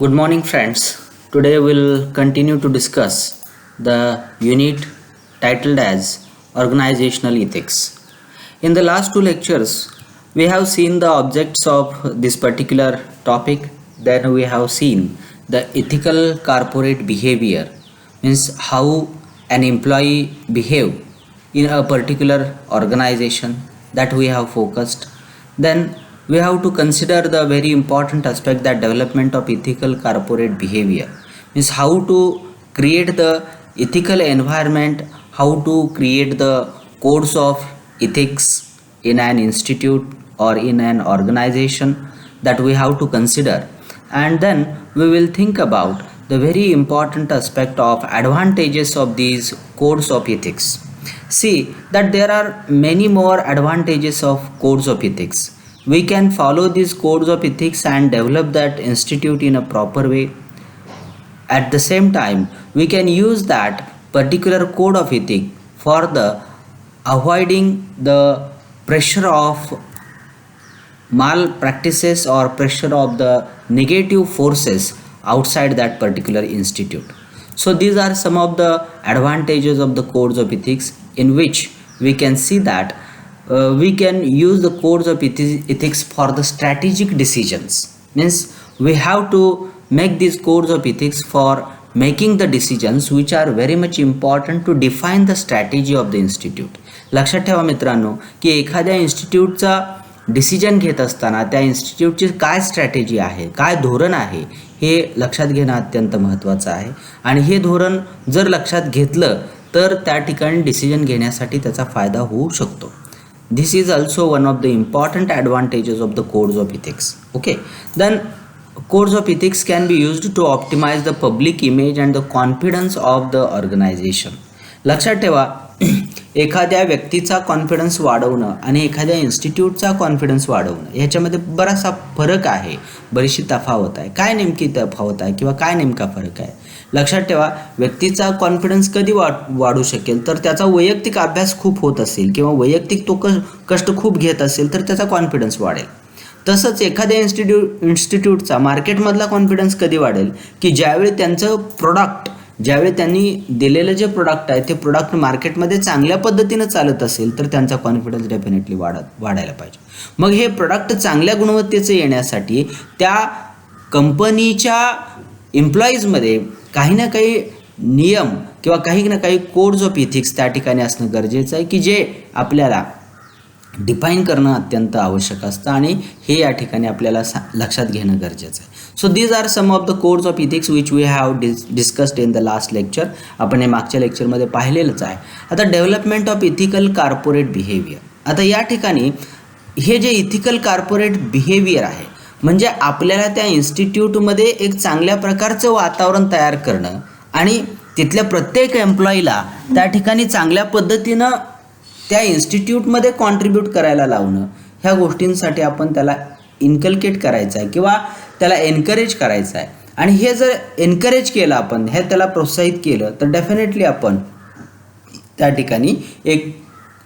Good morning, friends. Today we'll continue to discuss the unit titled as Organizational Ethics. In the last two lectures, we have seen the objects of this particular topic. Then we have seen the ethical corporate behavior, means how an employee behave in a particular organization that we have focused. Then we have to consider the very important aspect, that development of ethical corporate behavior, means how to create the ethical environment, how to create the codes of ethics in an institute or in an organization, that we have to consider. And then we will think about the very important aspect of advantages of these codes of ethics. See that there are many more advantages of codes of ethics. We can follow these codes of ethics and develop that institute in a proper way. At the same time, we can use that particular code of ethics for the avoiding the pressure of malpractices or pressure of the negative forces outside that particular institute. So these are some of the advantages of the codes of ethics, in which we can see that we can use the codes of ethics for the strategic decisions. Means we have to make these codes of ethics for making the decisions which are very much important to define the strategy of the institute. लक्षात ठेवा मित्रांनो की एखाद्या इन्स्टिट्यूटचा decision घेत असताना त्या इन्स्टिट्यूटची काय strategy आहे, काय धोरण आहे, हे लक्षात घेणं अत्यंत महत्त्वाचं आहे. आणि हे धोरण जर लक्षात घेतलं तर त्या ठिकाणी डिसिजन घेण्यासाठी त्याचा फायदा होऊ शकतो. This is also one of the important advantages of the codes of ethics. Okay, then codes of ethics can be used to optimize the public image and the confidence of the organization. लक्षात ठेवा, एखाद्या व्यक्तीचा confidence वाढवणं आणि एखाद्या इन्स्टिट्यूटचा confidence वाढवणं याच्यामध्ये बराचसा फरक आहे, बरीचशी तफावत आहे. काय नेमकी तफावत आहे किंवा काय नेमका फरक आहे? लक्षात ठेवा, व्यक्तीचा कॉन्फिडन्स कधी वाढू शकेल तर त्याचा वैयक्तिक अभ्यास खूप होत असेल किंवा वैयक्तिक तो कष्ट खूप घेत असेल तर त्याचा कॉन्फिडन्स वाढेल. तसंच एखाद्या इन्स्टिट्यूटचा मार्केटमधला कॉन्फिडन्स कधी वाढेल की ज्यावेळी त्यांचं प्रोडक्ट, ज्यावेळी त्यांनी दिलेलं जे प्रोडक्ट आहे ते प्रोडक्ट मार्केटमध्ये चांगल्या पद्धतीनं चालत असेल तर त्यांचा कॉन्फिडन्स डेफिनेटली वाढायला पाहिजे. मग हे प्रोडक्ट चांगल्या गुणवत्तेचं येण्यासाठी त्या कंपनीच्या एम्प्लॉईजमध्ये काही ना काही नियम किंवा काही ना काही कोड्स ऑफ इथिक्स त्या ठिकाणी असणं गरजेचं आहे, की जे आपल्याला डिफाईन करणं अत्यंत आवश्यक असतं आणि हे या ठिकाणी आपल्याला लक्षात घेणं गरजेचं आहे. So these are some of the codes of ethics which we have discussed in the last lecture. आपण हे मागच्या लेक्चरमध्ये पाहिलेलंच आहे. आता development of ethical corporate behaviour. आता या ठिकाणी हे जे इथिकल कॉर्पोरेट बिहेवियर आहे म्हणजे आपल्याला त्या इन्स्टिट्यूटमध्ये एक चांगल्या प्रकारचं वातावरण तयार करणं आणि तिथल्या प्रत्येक एम्प्लॉईला त्या ठिकाणी चांगल्या पद्धतीनं त्या इन्स्टिट्यूटमध्ये कॉन्ट्रीब्यूट करायला लावणं, ह्या गोष्टींसाठी आपण त्याला इन्कल्केट करायचं आहे किंवा त्याला एनकरेज करायचं आहे. आणि हे जर एनकरेज केलं आपण, हे त्याला प्रोत्साहित केलं तर डेफिनेटली आपण त्या ठिकाणी एक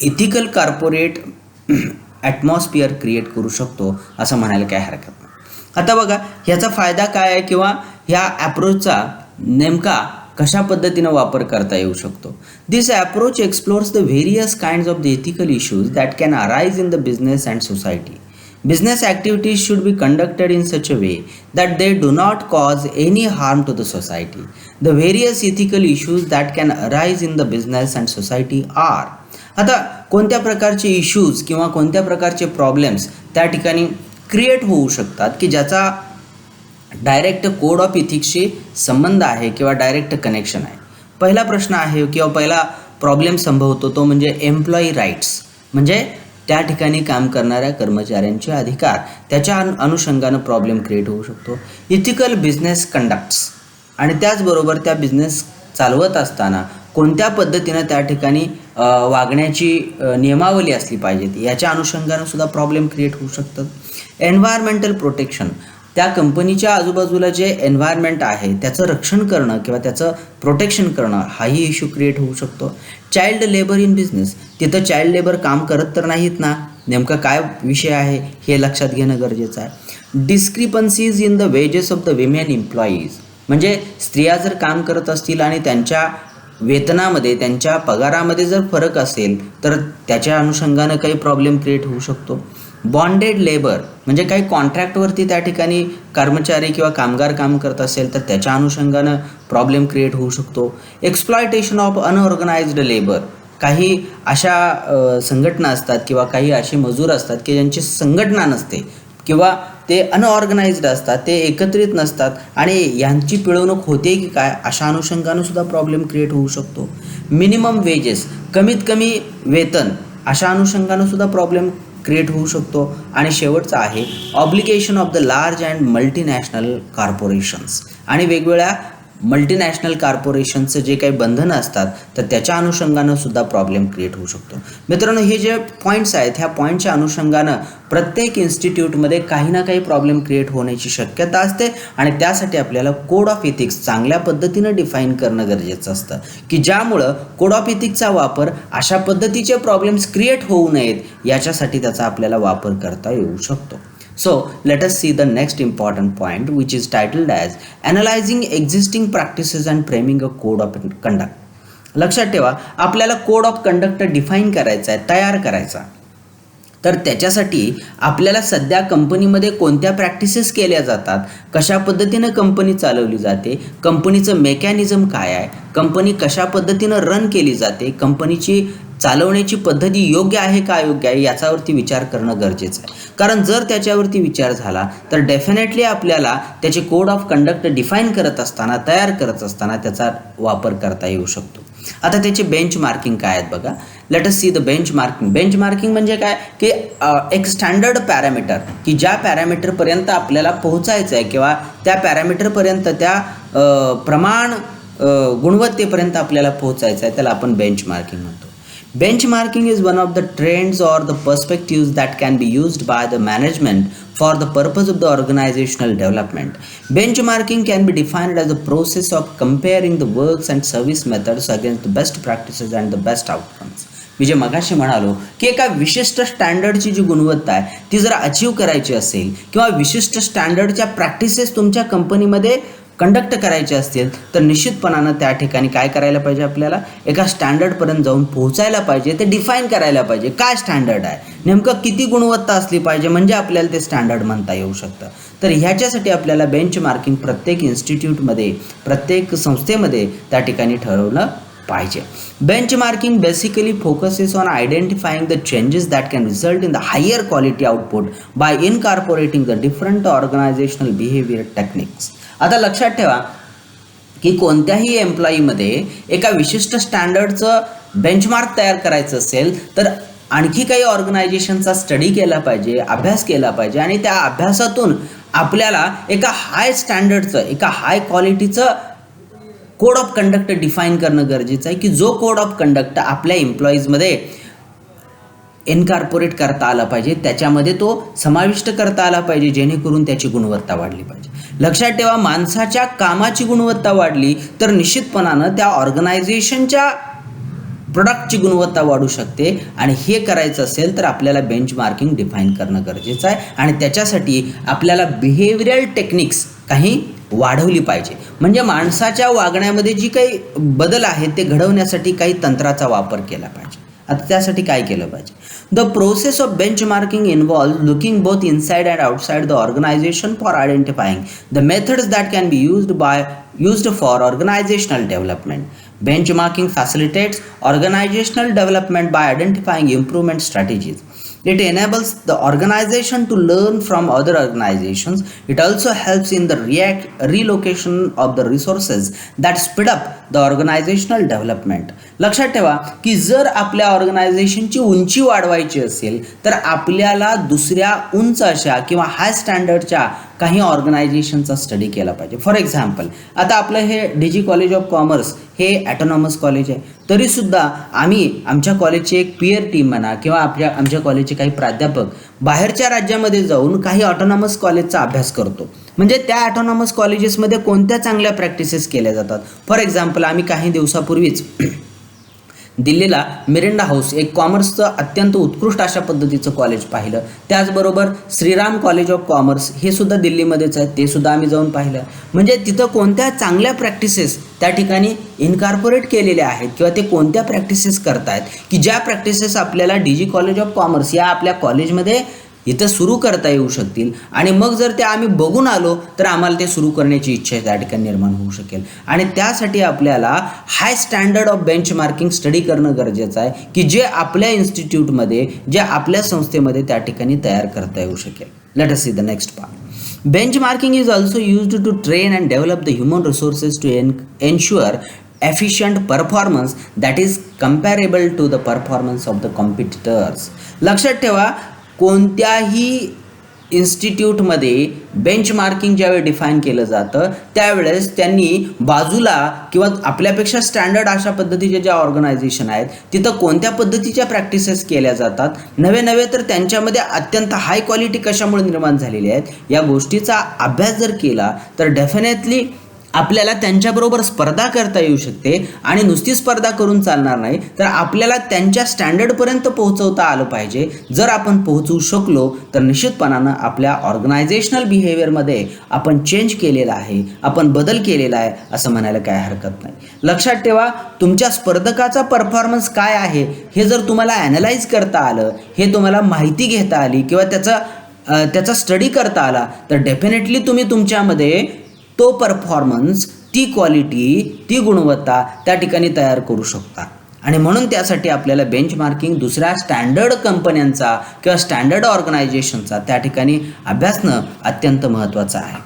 इथिकल कॉर्पोरेट ॲटमॉस्फिअर क्रिएट करू शकतो असं म्हणायला काय हरकत नाही. आता बघा ह्याचा फायदा काय आहे किंवा ह्या ॲप्रोचचा नेमका कशा पद्धतीनं वापर करता येऊ शकतो. This approach explores the various kinds of the ethical issues that can arise in the business and society. Business activities should be conducted in such a way that they do not cause any harm to the society. The various ethical issues that can arise in the business and society are. आता कोणत्या प्रकारचे issues किंवा कोणत्या प्रकारचे problems त्या ठिकाणी create होऊ शकतात की ज्याचा डायरेक्ट कोड ऑफ इथिक्सशी संबंध आहे किंवा डायरेक्ट कनेक्शन आहे. पहिला प्रश्न आहे किंवा पहिला प्रॉब्लेम संभवतो तो म्हणजे एम्प्लॉई राईट्स, म्हणजे त्या ठिकाणी काम करणाऱ्या कर्मचाऱ्यांचे अधिकार, त्याच्या अनुषंगानं प्रॉब्लेम क्रिएट होऊ शकतो. इथिकल बिझनेस कंडक्ट्स, आणि त्याचबरोबर त्या बिझनेस चालवत असताना कोणत्या पद्धतीनं त्या ठिकाणी वागण्याची नियमावली असली पाहिजेत याच्या अनुषंगानं सुद्धा प्रॉब्लेम क्रिएट होऊ शकतात. एन्व्हायरमेंटल प्रोटेक्शन, त्या कंपनीच्या आजूबाजूला जे एन्व्हायरमेंट आहे त्याचं रक्षण करणं किंवा त्याचं प्रोटेक्शन करणं हाही इश्यू क्रिएट होऊ शकतो. चाइल्ड लेबर इन बिझनेस, तिथं चाइल्ड लेबर काम करत तर नाहीत ना, नेमका काय विषय आहे हे लक्षात घेणं गरजेचं आहे. Discrepancies in the wages of the women employees, म्हणजे स्त्रिया जर काम करत असतील आणि त्यांच्या वेतनामध्ये, त्यांच्या पगारामध्ये जर फरक असेल तर त्याच्या अनुषंगानं काही प्रॉब्लेम क्रिएट होऊ शकतो. बॉन्डेड लेबर म्हणजे काही कॉन्ट्रॅक्टवरती त्या ठिकाणी कर्मचारी किंवा कामगार काम करत असेल तर त्याच्या अनुषंगानं प्रॉब्लेम क्रिएट होऊ शकतो. एक्सप्लॉयटेशन ऑफ अनऑर्गनाइज्ड लेबर, काही अशा संघटना असतात किंवा काही असे मजूर असतात की ज्यांची संघटना नसते किंवा ते अनऑर्गनाइज्ड असतात, ते एकत्रित नसतात आणि यांची पिळवणूक होते की काय, अशा अनुषंगानं सुद्धा प्रॉब्लेम क्रिएट होऊ शकतो. मिनिमम वेजेस, कमीत कमी वेतन, अशा अनुषंगानं सुद्धा प्रॉब्लेम क्रिएट होऊ शकतो. आणि शेवटचा आहे obligation of the large and multinational corporations, आणि वेगवेगळ्या मल्टीनॅशनल कॉर्पोरेशनचं जे काही बंधनं असतात तर त्याच्या अनुषंगानं सुद्धा प्रॉब्लेम क्रिएट होऊ शकतो. मित्रांनो, हे जे पॉईंट्स आहेत ह्या पॉईंटच्या अनुषंगानं प्रत्येक इन्स्टिट्यूटमध्ये काही ना काही प्रॉब्लेम क्रिएट होण्याची शक्यता असते आणि त्यासाठी आपल्याला कोड ऑफ इथिक्स चांगल्या पद्धतीनं डिफाईन करणं गरजेचं असतं की ज्यामुळं कोड ऑफ इथिक्सचा वापर अशा पद्धतीचे प्रॉब्लेम्स क्रिएट होऊ नयेत याच्यासाठी त्याचा आपल्याला वापर करता येऊ शकतो. So let us see the next important point, which is titled as analyzing existing practices and framing a code of conduct. लक्षात ठेवा, आपल्याला कोड ऑफ कंडक्ट डिफाईन करायचा आहे, तयार करायचा. तर त्याच्यासाठी आपल्याला सध्या कंपनीमध्ये कोणत्या प्रॅक्टिसेस केल्या जातात, कशा पद्धतीनं कंपनी चालवली जाते, कंपनीचं मेकॅनिझम काय आहे, कंपनी कशा पद्धतीनं रन केली जाते, कंपनीची चालवण्याची पद्धती योग्य आहे का अयोग्य आहे याच्यावरती विचार करणं गरजेचं आहे. कारण जर त्याच्यावरती विचार झाला तर डेफिनेटली आपल्याला त्याचे कोड ऑफ कंडक्ट डिफाईन करत असताना, तयार करत असताना त्याचा वापर करता येऊ शकतो. आता त्याचे बेंच मार्किंग काय आहेत बघा. Let us see the bench marking. Bench marking म्हणजे काय की एक स्टँडर्ड पॅरामीटर की ज्या पॅरामीटरपर्यंत आपल्याला पोहोचायचं आहे किंवा त्या पॅरामीटरपर्यंत त्या प्रमाण गुणवत्तेपर्यंत आपल्याला पोहोचायचं आहे, त्याला आपण बेंच मार्किंग म्हणतो. Benchmarking is one of the trends or the perspectives that can be used by the management for the purpose of the organizational development. Benchmarking can be defined as a process of comparing the works and service methods against the best practices and the best outcomes. मी जे मगाशी म्हणालो की एका विशिष्ट स्टँडर्डची जी गुणवत्ता आहे ती जर अचीव करायची असेल किंवा विशिष्ट स्टँडर्डच्या प्रॅक्टिसेस तुमच्या कंपनीमध्ये कंडक्ट करायचे असतील तर निश्चितपणानं त्या ठिकाणी काय करायला पाहिजे, आपल्याला एका स्टँडर्डपर्यंत जाऊन पोहोचायला पाहिजे. ते डिफाईन करायला पाहिजे काय स्टँडर्ड आहे, नेमकं किती गुणवत्ता असली पाहिजे म्हणजे आपल्याला ते स्टँडर्ड म्हणता येऊ शकतं. तर ह्याच्यासाठी आपल्याला बेंच मार्किंग प्रत्येक इन्स्टिट्यूटमध्ये, प्रत्येक संस्थेमध्ये त्या ठिकाणी ठरवलं पाहिजे. Benchmarking basically focuses on identifying the changes that can result in the higher quality output by incorporating the different organisational behaviour techniques. आता लक्षात ठेवा की कोणत्याही एम्प्लॉईमध्ये एका विशिष्ट स्टँडर्डचं बेंचमार्क तयार करायचं असेल तर आणखी काही ऑर्गनायझेशनचा स्टडी केला पाहिजे, अभ्यास केला पाहिजे आणि त्या अभ्यासातून आपल्याला एका हाय स्टँडर्डचं, एका हाय क्वालिटीचं कोड ऑफ कंडक्ट डिफाईन करणं गरजेचं आहे की जो कोड ऑफ कंडक्ट आपल्या एम्प्लॉईजमध्ये इनकॉर्पोरेट करता आला पाहिजे, त्याच्यामध्ये तो समाविष्ट करता आला पाहिजे जेणेकरून त्याची गुणवत्ता वाढली पाहिजे. लक्षात ठेवा, माणसाच्या कामाची गुणवत्ता वाढली तर निश्चितपणानं त्या ऑर्गनायझेशनच्या प्रोडक्टची गुणवत्ता वाढू शकते आणि हे करायचं असेल तर आपल्याला बेंच मार्किंग डिफाईन करणं गरजेचं आहे आणि त्याच्यासाठी आपल्याला बिहेवियरल टेक्निक्स काही वाढवली पाहिजे. म्हणजे माणसाच्या वागण्यामध्ये जी काही बदल आहेत ते घडवण्यासाठी काही तंत्राचा वापर केला पाहिजे. आता त्यासाठी काय केलं पाहिजे? The process of benchmarking involves looking both inside and outside the organization for identifying the methods that can be used for organizational development. Benchmarking facilitates organizational development by identifying improvement strategies. It enables the organization to learn from other organizations. It also helps in the relocation of the resources that speed up the organizational development. लक्षात ठेवा की जर आपल्या ऑर्गनायझेशनची उंची वाढवायची असेल तर आपल्याला दुसऱ्या उंच अशा किंवा हाय स्टँडर्डच्या काही ऑर्गनायझेशनचा स्टडी केला पाहिजे. फॉर एक्झाम्पल, आता आपलं हे DG कॉलेज ऑफ कॉमर्स हे ॲटोनॉमस कॉलेज आहे, तरीसुद्धा आम्ही आमच्या कॉलेजची एक पीअर टीम म्हणा किंवा आमच्या कॉलेजचे काही प्राध्यापक बाहेरच्या राज्यामध्ये जाऊन काही ऑटोनॉमस कॉलेजचा अभ्यास करतो. म्हणजे त्या ॲटोनॉमस कॉलेजेसमध्ये कोणत्या चांगल्या प्रॅक्टिसेस केल्या जातात. फॉर एक्झाम्पल, आम्ही काही दिवसापूर्वीच दिल्लीला मिरिंडा हाऊस एक कॉमर्सचं अत्यंत उत्कृष्ट अशा पद्धतीचं कॉलेज पाहिलं. त्याचबरोबर श्रीराम कॉलेज ऑफ कॉमर्स हे सुद्धा दिल्लीमध्येच आहे, ते सुद्धा आम्ही जाऊन पाहिलं. म्हणजे तिथं कोणत्या चांगल्या प्रॅक्टिसेस त्या ठिकाणी इनकॉर्पोरेट केलेल्या आहेत किंवा ते कोणत्या प्रॅक्टिसेस करतायत की ज्या प्रॅक्टिसेस आपल्याला DG कॉलेज ऑफ कॉमर्स या आपल्या कॉलेजमध्ये इथं सुरू करता येऊ शकतील. आणि मग जर ते आम्ही बघून आलो तर आम्हाला ते सुरू करण्याची इच्छा त्या ठिकाणी निर्माण होऊ शकेल. आणि त्यासाठी आपल्याला हाय स्टँडर्ड ऑफ बेंचमार्किंग स्टडी करणं गरजेचं आहे की जे आपल्या इन्स्टिट्यूटमध्ये, जे आपल्या संस्थेमध्ये त्या ठिकाणी तयार करता येऊ शकेल. Let us see the next part. Benchmarking is also used to train and develop the human resources to ensure efficient performance that is comparable to the performance of the competitors. लक्षात ठेवा, कोणत्याही इन्स्टिट्यूटमध्ये बेंचमार्किंग ज्यावेळी define केलं जातं त्यावेळेस त्यांनी बाजूला किंवा आपल्यापेक्षा स्टँडर्ड अशा पद्धतीचे ज्या ऑर्गनायझेशन आहेत तिथं कोणत्या पद्धतीच्या प्रॅक्टिसेस केल्या जातात, नवे तर त्यांच्यामध्ये अत्यंत हाय क्वालिटी कशामुळे निर्माण झालेली आहेत या गोष्टीचा अभ्यास जर केला तर डेफिनेटली आपल्याला त्यांच्याबरोबर स्पर्धा करता येऊ शकते. आणि नुसती स्पर्धा करून चालणार नाही, तर आपल्याला त्यांच्या स्टँडर्डपर्यंत पोहोचवता आलं पाहिजे. जर आपण पोहोचू शकलो तर निश्चितपणानं आपल्या ऑर्गनायझेशनल बिहेवियरमध्ये आपण चेंज केलेला आहे, आपण बदल केलेला आहे असं म्हणायला काय हरकत नाही. लक्षात ठेवा, तुमच्या स्पर्धकाचा परफॉर्मन्स काय आहे हे जर तुम्हाला ॲनालाइज करता आलं, हे तुम्हाला माहिती घेता आली किंवा त्याचा स्टडी करता आला तर डेफिनेटली तुम्ही तुमच्यामध्ये तो परफॉर्मन्स, ती क्वालिटी, ती गुणवत्ता त्या ठिकाणी तयार करू शकता. आणि म्हणून त्यासाठी आपल्याला बेंचमार्किंग दुसऱ्या स्टँडर्ड कंपन्यांचा किंवा स्टँडर्ड ऑर्गनायझेशनचा त्या ठिकाणी अभ्यासणं अत्यंत महत्त्वाचं आहे.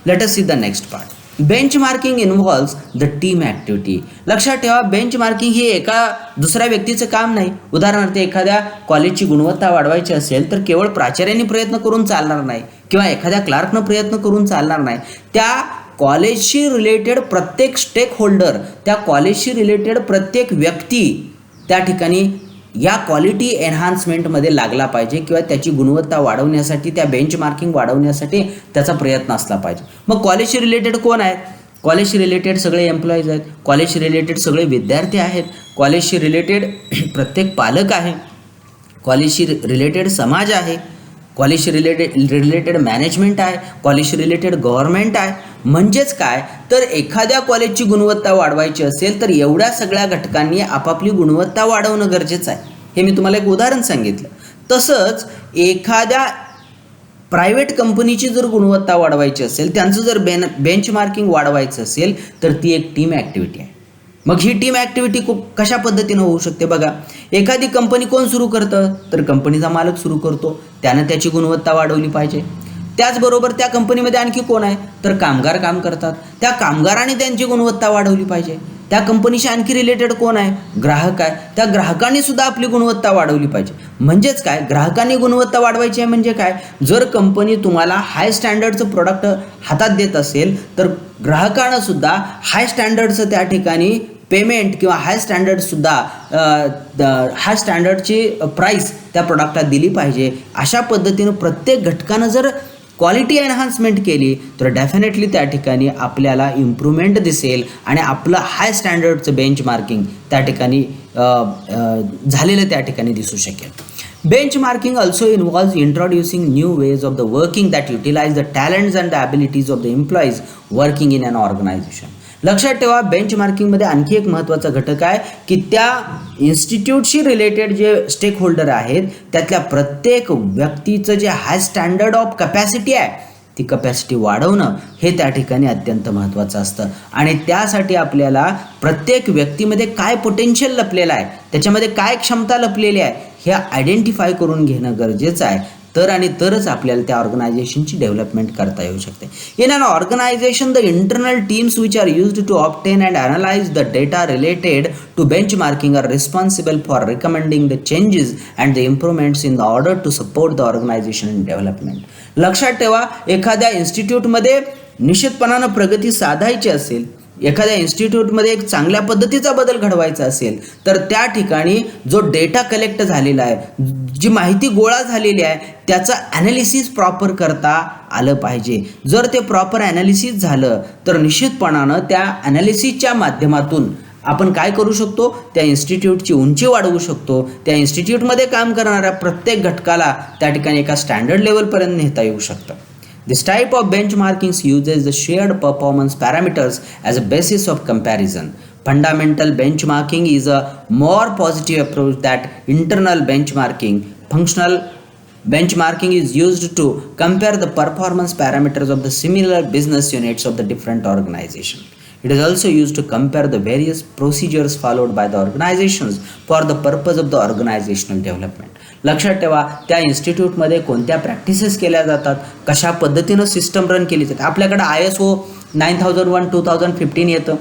Let us see the next part. Benchmarking involves the team activity. लक्षात ठेवा, बेंचमार्किंग हे एका दुसऱ्या व्यक्तीचं काम नाही. उदाहरणार्थ एखाद्या कॉलेजची गुणवत्ता वाढवायची असेल तर केवळ प्राचार्यांनी प्रयत्न करून चालणार नाही किंवा एखाद्या क्लार्कनं प्रयत्न करून चालणार नाही. त्या कॉलेजशी रिलेटेड प्रत्येक स्टेक होल्डर, त्या कॉलेजशी रिलेटेड प्रत्येक व्यक्ती त्या ठिकाणी या क्वालिटी एन्हान्समेंटमध्ये लागला पाहिजे किंवा त्याची गुणवत्ता वाढवण्यासाठी, त्या बेंचमार्किंग वाढवण्यासाठी त्याचा प्रयत्न असला पाहिजे. मग कॉलेजशी रिलेटेड कोण आहेत? कॉलेजशी रिलेटेड सगळे एम्प्लॉईज आहेत, कॉलेजशी रिलेटेड सगळे विद्यार्थी आहेत, कॉलेजशी रिलेटेड प्रत्येक पालक आहे, कॉलेजशी रिलेटेड समाज आहे, कॉलेजशी रिलेटेड मॅनेजमेंट आहे, कॉलेजशी रिलेटेड गव्हर्नमेंट आहे. म्हणजेच काय, तर एखाद्या कॉलेजची गुणवत्ता वाढवायची असेल तर एवढ्या सगळ्या घटकांनी आपापली गुणवत्ता वाढवणं गरजेचं आहे. हे मी तुम्हाला एक उदाहरण सांगितलं. तसंच एखाद्या प्रायव्हेट कंपनीची जर गुणवत्ता वाढवायची असेल, त्यांचं जर बेंचमार्किंग वाढवायचं असेल तर ती एक टीम ॲक्टिव्हिटी आहे. मग ही टीम ॲक्टिव्हिटी कशा पद्धतीनं होऊ शकते बघा. एखादी कंपनी कोण सुरू करतं, तर कंपनीचा मालक सुरू करतो, त्यानं त्याची गुणवत्ता वाढवली पाहिजे. त्याचबरोबर त्या कंपनीमध्ये आणखी कोण आहे, तर कामगार काम करतात, त्या कामगारांनी त्यांची गुणवत्ता वाढवली पाहिजे. त्या कंपनीशी आणखी रिलेटेड कोण आहे, ग्राहक आहे, त्या ग्राहकांनी सुद्धा आपली गुणवत्ता वाढवली पाहिजे. म्हणजेच काय, ग्राहकांनी गुणवत्ता वाढवायची आहे म्हणजे काय, जर कंपनी तुम्हाला हाय स्टँडर्डचं प्रोडक्ट हातात देत असेल तर ग्राहकांना सुद्धा हाय स्टँडर्डचं त्या ठिकाणी पेमेंट किंवा हाय स्टँडर्डची प्राईस त्या प्रोडक्टला दिली पाहिजे. अशा पद्धतीनं प्रत्येक घटकानं जर क्वालिटी एन्हान्समेंट केली तर डेफिनेटली त्या ठिकाणी आपल्याला इम्प्रूव्हमेंट दिसेल आणि आपलं हाय स्टँडर्डचं बेंचमार्किंग त्या ठिकाणी झालेलं त्या ठिकाणी दिसू शकेल. Benchmarking also involves introducing new ways of the working that utilize the talents and the abilities of the employees working in an organization. लक्षात ठेवा, बेंचमार्किंगमध्ये आणखी एक महत्त्वाचा घटक आहे की त्या इन्स्टिट्यूटशी रिलेटेड जे स्टेक होल्डर आहेत त्यातल्या प्रत्येक व्यक्तीचं जे हाय स्टँडर्ड ऑफ कपॅसिटी आहे ती कपॅसिटी वाढवणं हे त्या ठिकाणी अत्यंत महत्त्वाचं असतं. आणि त्यासाठी आपल्याला प्रत्येक व्यक्तीमध्ये काय पोटेन्शियल लपलेलं आहे, त्याच्यामध्ये काय क्षमता लपलेली आहे हे आयडेंटिफाय करून घेणं गरजेचं आहे. तरच आपल्याला त्या ऑर्गनायझेशनची डेव्हलपमेंट करता येऊ शकते. In an organisation the internal teams which are used to obtain and analyse the data related to benchmarking are responsible for recommending the changes and the improvements in order to support the organisation development. लक्षात ठेवा, एखाद्या इन्स्टिट्यूटमध्ये निश्चितपणानं प्रगती साधायची असेल, एखाद्या इन्स्टिट्यूटमध्ये एक चांगल्या पद्धतीचा बदल घडवायचा असेल तर त्या ठिकाणी जो डेटा कलेक्ट झालेला आहे, जी माहिती गोळा झालेली आहे त्याचं ॲनालिसिस प्रॉपर करता आलं पाहिजे. जर ते प्रॉपर ॲनालिसिस झालं तर निश्चितपणानं त्या ॲनालिसिसच्या माध्यमातून आपण काय करू शकतो, त्या इन्स्टिट्यूटची उंची वाढवू शकतो, त्या इन्स्टिट्यूटमध्ये काम करणाऱ्या प्रत्येक घटकाला त्या ठिकाणी एका स्टँडर्ड लेवलपर्यंत नेता येऊ शकतं. This type of benchmarking uses the shared performance parameters as a basis of comparison. Fundamental benchmarking is a more positive approach that internal benchmarking. Functional benchmarking is used to compare the performance parameters of the similar business units of the different organization. It is also used to compare the various procedures followed by the organizations for the purpose of the organizational development. लक्षात ठेवा, त्या इन्स्टिट्यूटमध्ये कोणत्या practices केल्या जातात, कशा पद्धतीनं system run केली जाते. आपल्याकडे ISO 9001 2015 येतं.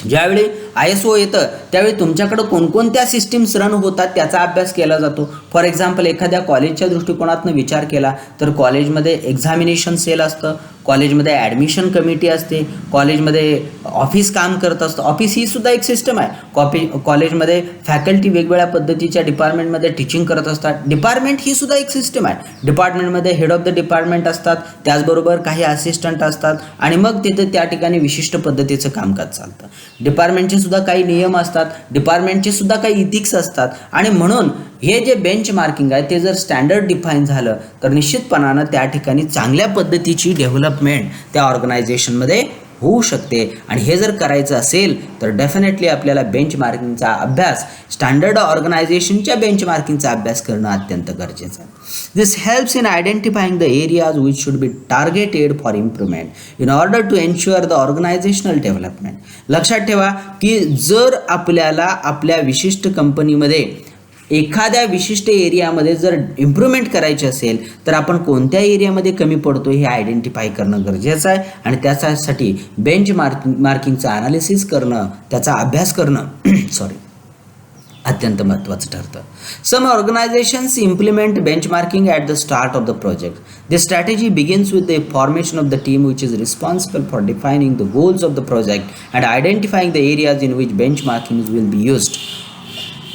ज्यावेळी ISO येतं त्यावेळी तुमच्याकडं कोणकोणत्या सिस्टीम्स रन होतात त्याचा अभ्यास केला जातो. फॉर एक्झाम्पल, एखाद्या कॉलेजच्या दृष्टिकोनातून विचार केला तर कॉलेजमध्ये एक्झामिनेशन सेल असतं, कॉलेजमध्ये ॲडमिशन कमिटी असते, कॉलेजमध्ये ऑफिस काम करत असतं. ऑफिस ही सुद्धा एक सिस्टम आहे. कॉलेजमध्ये फॅकल्टी वेगवेगळ्या पद्धतीच्या डिपार्टमेंटमध्ये टीचिंग करत असतात. डिपार्टमेंट ही सुद्धा एक सिस्टम आहे. डिपार्टमेंटमध्ये हेड ऑफ द डिपार्टमेंट असतात, त्याचबरोबर काही असिस्टंट असतात आणि मग तिथे त्या ठिकाणी विशिष्ट पद्धतीचं कामकाज चालतं. डिपार्टमेंटचे सुद्धा काही नियम असतात, डिपार्टमेंटचे सुद्धा काही इथिक्स असतात आणि म्हणून हे जे बेंचमार्किंग आहे ते जर स्टँडर्ड डिफाईन झालं तर निश्चितपणानं त्या ठिकाणी चांगल्या पद्धतीची डेव्हलपमेंट त्या ऑर्गनायझेशनमध्ये होऊ शकते. आणि हे जर करायचं असेल तर डेफिनेटली आपल्याला बेंचमार्किंगचा अभ्यास, स्टँडर्ड ऑर्गनायझेशनच्या बेंचमार्किंगचा अभ्यास करणं अत्यंत गरजेचं आहे. This helps in identifying the areas which should be targeted for improvement in order to ensure the organisational development. लक्षात ठेवा की जर आपल्याला आपल्या विशिष्ट कंपनीमध्ये एखाद्या विशिष्ट एरियामध्ये जर इम्प्रूव्हमेंट करायची असेल तर आपण कोणत्या एरियामध्ये कमी पडतो हे आयडेंटिफाय करणं गरजेचं आहे आणि त्यासाठी बेंचमार्किंगचं ॲनालिसिस करणं, त्याचा अभ्यास करणं अत्यंत महत्त्वाचं ठरतं. Some organisations implement benchmarking at the start of the project. This strategy begins with the formation of the team which is responsible for defining the goals of the project and identifying the areas in which benchmarking will be used.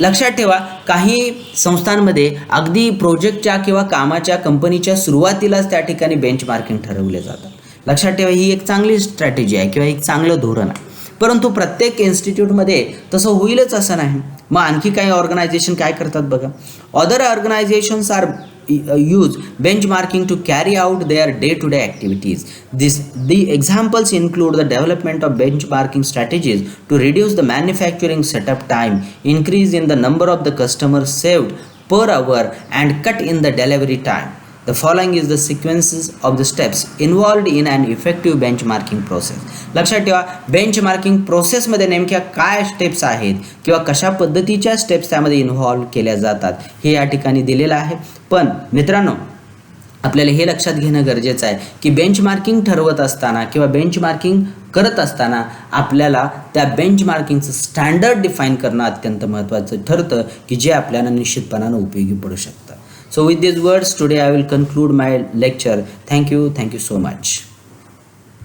लक्षात ठेवा, काही संस्थांमध्ये अगदी प्रोजेक्टच्या किंवा कामाच्या कंपनीच्या सुरुवातीलाच त्या ठिकाणी बेंचमार्किंग ठरवले जातात. लक्षात ठेवा, ही एक चांगली स्ट्रॅटेजी आहे किंवा एक चांगलं धोरण आहे. परंतु प्रत्येक इन्स्टिट्यूटमध्ये तसं होईलच असं नाही. मग आणखी काही ऑर्गनायझेशन काय करतात बघा. Other organisations are use benchmarking to carry out their day-to-day activities. The examples include the development of benchmarking strategies to reduce the manufacturing setup time, increase in the number of the customers saved per hour, and cut in the delivery time. The following is the sequences of the steps involved in an effective benchmarking process. लक्षात ठेवा, benchmarking प्रोसेसमध्ये नेमक्या काय steps आहेत किंवा कशा पद्धतीच्या steps त्यामध्ये इन्व्हॉल्व केल्या जातात हे या ठिकाणी दिलेलं आहे. पण मित्रांनो, आपल्याला हे लक्षात घेणं गरजेचं आहे की बेंचमार्किंग ठरवत असताना किंवा बेंचमार्किंग करत असताना आपल्याला त्या बेंचमार्किंगचं स्टँडर्ड डिफाईन करणं अत्यंत महत्त्वाचं ठरतं की जे आपल्याला निश्चितपणानं उपयोगी पडू शकतं. So with these words today I will conclude my lecture. Thank you so much.